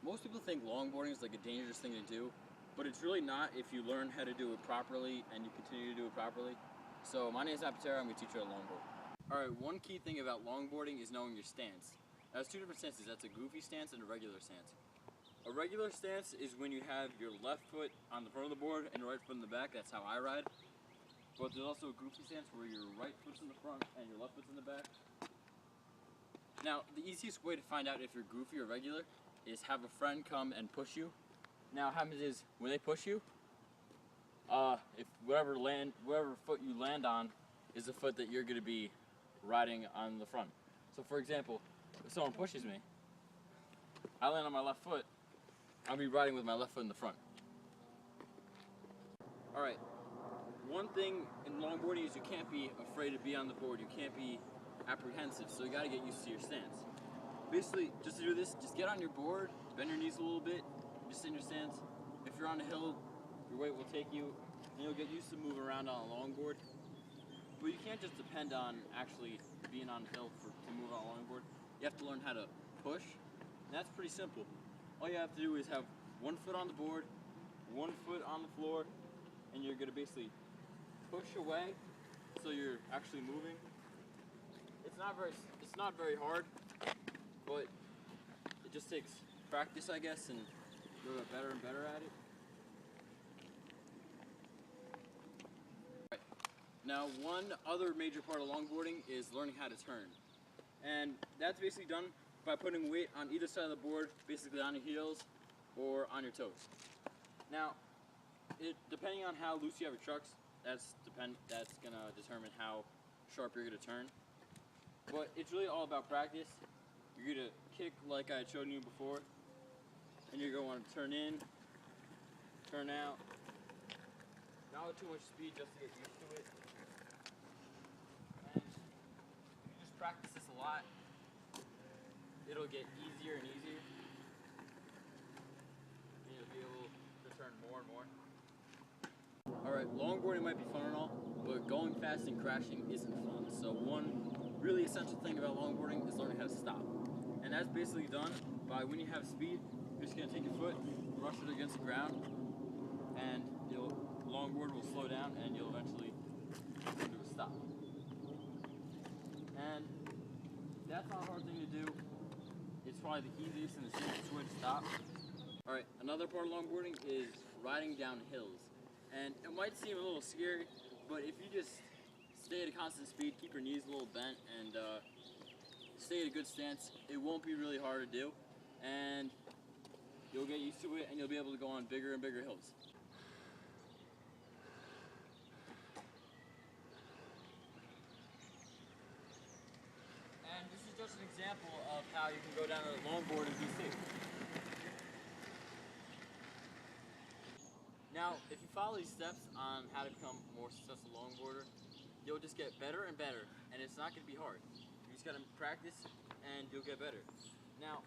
Most people think longboarding is like a dangerous thing to do, but it's really not if you learn how to do it properly and you continue to do it properly. So my name is Apatera, I'm a teacher at Longboard. Alright, one key thing about longboarding is knowing your stance. Now, there's two different stances. That's a goofy stance and a regular stance. A regular stance is when you have your left foot on the front of the board and your right foot in the back. That's how I ride. But there's also a goofy stance where your right foot's in the front and your left foot's in the back. Now, the easiest way to find out if you're goofy or regular is have a friend come and push you. Now, what happens is when they push you, if whatever foot you land on is the foot that you're going to be riding on the front. So, for example, if someone pushes me, I land on my left foot, I'll be riding with my left foot in the front. Alright, one thing in longboarding is you can't be afraid to be on the board, you can't be apprehensive, so you gotta get used to your stance. Basically, just to do this, just get on your board, bend your knees a little bit, just in your stance. If you're on a hill, your weight will take you, and you'll get used to moving around on a longboard. But you can't just depend on actually being on a hill to move on a longboard. You have to learn how to push, and that's pretty simple. All you have to do is have one foot on the board, one foot on the floor, and you're going to basically push away so you're actually moving. It's not very hard, but it just takes practice, I guess, and you'll get better and better at it. Right. Now, one other major part of longboarding is learning how to turn. And that's basically done by putting weight on either side of the board, basically on your heels or on your toes. Now, depending on how loose you have your trucks, that's gonna determine how sharp you're gonna turn. But it's really all about practice. You're gonna kick like I had shown you before, and you're gonna want to turn in, turn out. Not with too much speed, just to get used to it. And if you just practice this a lot, it'll get easier and easier. And you'll be able to turn more and more. Alright, longboarding might be fun and all, but going fast and crashing isn't fun. So one really essential thing about longboarding is learning how to stop. And that's basically done by when you have speed, you're just going to take your foot, rush it against the ground, and the longboard will slow down and you'll eventually come to a stop. And that's not a hard thing to do. It's probably the easiest and the simplest way to stop. Alright, another part of longboarding is riding down hills. And it might seem a little scary, but if you just stay at a constant speed, keep your knees a little bent, and stay at a good stance, it won't be really hard to do. And you'll get used to it, and you'll be able to go on bigger and bigger hills. And this is just an example of how you can go down a longboard and be safe. Now, if you follow these steps on how to become a more successful longboarder, you'll just get better and better, and it's not going to be hard. You just got to practice, and you'll get better. Now,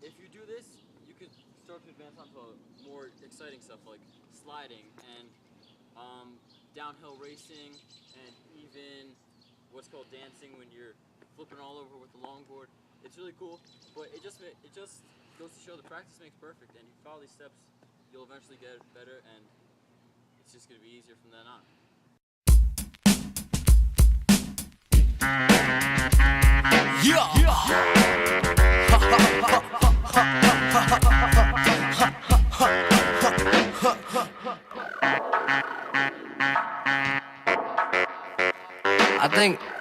if you do this, you can start to advance onto more exciting stuff like sliding and downhill racing, and even what's called dancing when you're flipping all over with the longboard. It's really cool, but it just goes to show the practice makes perfect, and if you follow these steps, you'll eventually get better, and it's just going to be easier from then on.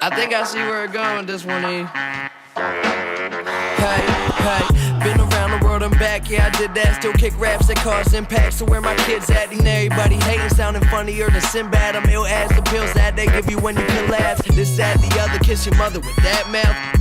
I think I see where it's going with this one, E. Hey, been around the world and back, yeah, I did that. Still kick raps that cause impact. So where my kids at? And everybody hating, sounding funnier than Sinbad. I'm ill as the pills that they give you when you can laugh. This, that, the other, kiss your mother with that mouth.